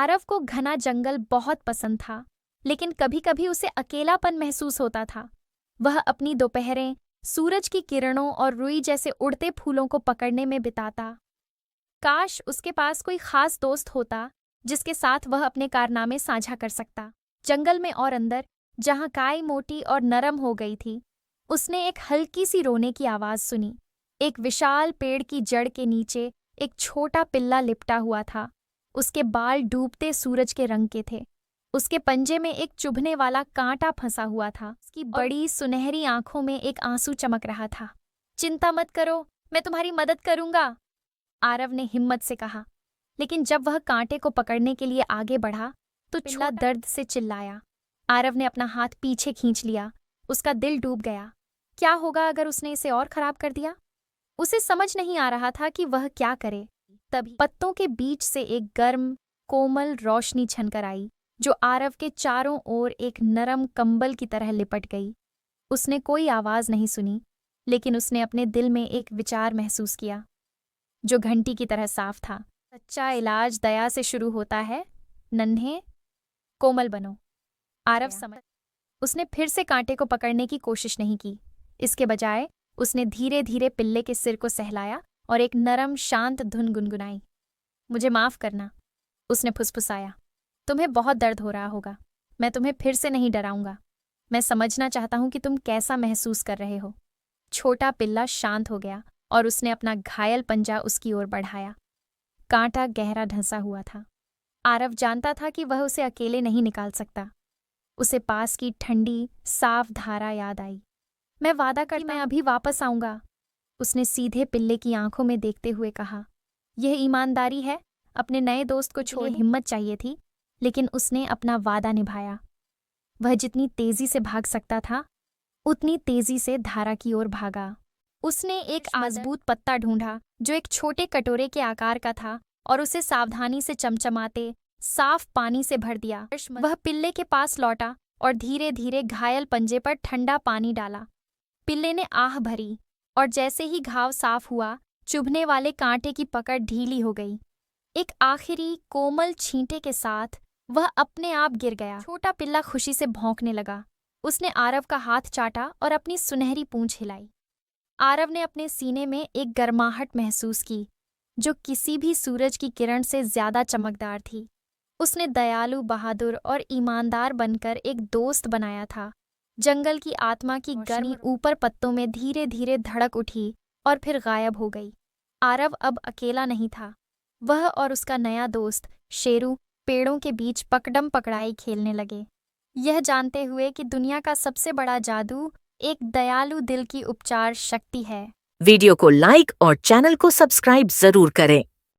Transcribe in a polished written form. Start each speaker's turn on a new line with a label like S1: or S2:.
S1: आरव को घना जंगल बहुत पसंद था, लेकिन कभी-कभी उसे अकेलापन महसूस होता था। वह अपनी दोपहरें सूरज की किरणों और रुई जैसे उड़ते फूलों को पकड़ने में बिताता। काश उसके पास कोई खास दोस्त होता जिसके साथ वह अपने कारनामे साझा कर सकता। जंगल में और अंदर, जहां काई मोटी और नरम हो गई थी, उसने एक हल्की सी रोने की आवाज सुनी। एक विशाल पेड़ की जड़ के नीचे एक छोटा पिल्ला लिपटा हुआ था। उसके बाल डूबते सूरज के रंग के थे। उसके पंजे में एक चुभने वाला कांटा फंसा हुआ था। उसकी बड़ी सुनहरी आंखों में एक आंसू चमक रहा था। चिंता मत करो, मैं तुम्हारी मदद करूंगा, आरव ने हिम्मत से कहा। लेकिन जब वह कांटे को पकड़ने के लिए आगे बढ़ा तो पिल्ला दर्द से चिल्लाया। आरव ने अपना हाथ पीछे खींच लिया। उसका दिल डूब गया। क्या होगा अगर उसने इसे और खराब कर दिया? उसे समझ नहीं आ रहा था कि वह क्या करे। तभी पत्तों के बीच से एक गर्म, कोमल रोशनी छनकर आई, जो आरव के चारों ओर एक नरम कंबल की तरह लिपट गई। उसने कोई आवाज नहीं सुनी, लेकिन उसने अपने दिल में एक विचार महसूस किया, जो घंटी की तरह साफ था। सच्चा इलाज दया से शुरू होता है, नन्हे, कोमल बनो। आरव समझ। उसने फिर से कांटे को पकड़ने की कोशिश नहीं की। इसके बजाय उसने धीरे धीरे पिल्ले के सिर को सहलाया और एक नरम शांत धुन गुनगुनाई। मुझे माफ करना, उसने फुसफुसाया। तुम्हें बहुत दर्द हो रहा होगा। मैं तुम्हें फिर से नहीं डराऊंगा। मैं समझना चाहता हूं कि तुम कैसा महसूस कर रहे हो। छोटा पिल्ला शांत हो गया और उसने अपना घायल पंजा उसकी ओर बढ़ाया। कांटा गहरा ढंसा हुआ था। आरव जानता था कि वह उसे अकेले नहीं निकाल सकता। उसे पास की ठंडी, साफ धारा याद आई। मैं वादा करता हूं, मैं अभी वापस आऊंगा, उसने सीधे पिल्ले की आंखों में देखते हुए कहा। यह ईमानदारी है। अपने नए दोस्त को छोड़ हिम्मत चाहिए थी, लेकिन उसने अपना वादा निभाया। वह जितनी तेजी से भाग सकता था, उतनी तेजी से धारा की ओर भागा। उसने एक मजबूत पत्ता ढूंढा जो एक छोटे कटोरे के आकार का था और उसे सावधानी से चमचमाते साफ पानी से भर दिया। वह पिल्ले के पास लौटा और धीरे धीरे घायल पंजे पर ठंडा पानी डाला। पिल्ले ने आह भरी और जैसे ही घाव साफ हुआ, चुभने वाले कांटे की पकड़ ढीली हो गई। एक आखिरी कोमल छींटे के साथ वह अपने आप गिर गया। छोटा पिल्ला खुशी से भौंकने लगा। उसने आरव का हाथ चाटा और अपनी सुनहरी पूंछ हिलाई। आरव ने अपने सीने में एक गर्माहट महसूस की, जो किसी भी सूरज की किरण से ज्यादा चमकदार थी। उसने दयालु, बहादुर और ईमानदार बनकर एक दोस्त बनाया था। जंगल की आत्मा की गर्मी ऊपर पत्तों में धीरे धीरे धड़क उठी और फिर गायब हो गई। आरव अब अकेला नहीं था। वह और उसका नया दोस्त शेरू पेड़ों के बीच पकड़म पकड़ाई खेलने लगे, यह जानते हुए कि दुनिया का सबसे बड़ा जादू एक दयालु दिल की उपचार शक्ति है।
S2: वीडियो को लाइक और चैनल को सब्सक्राइब जरूर करें।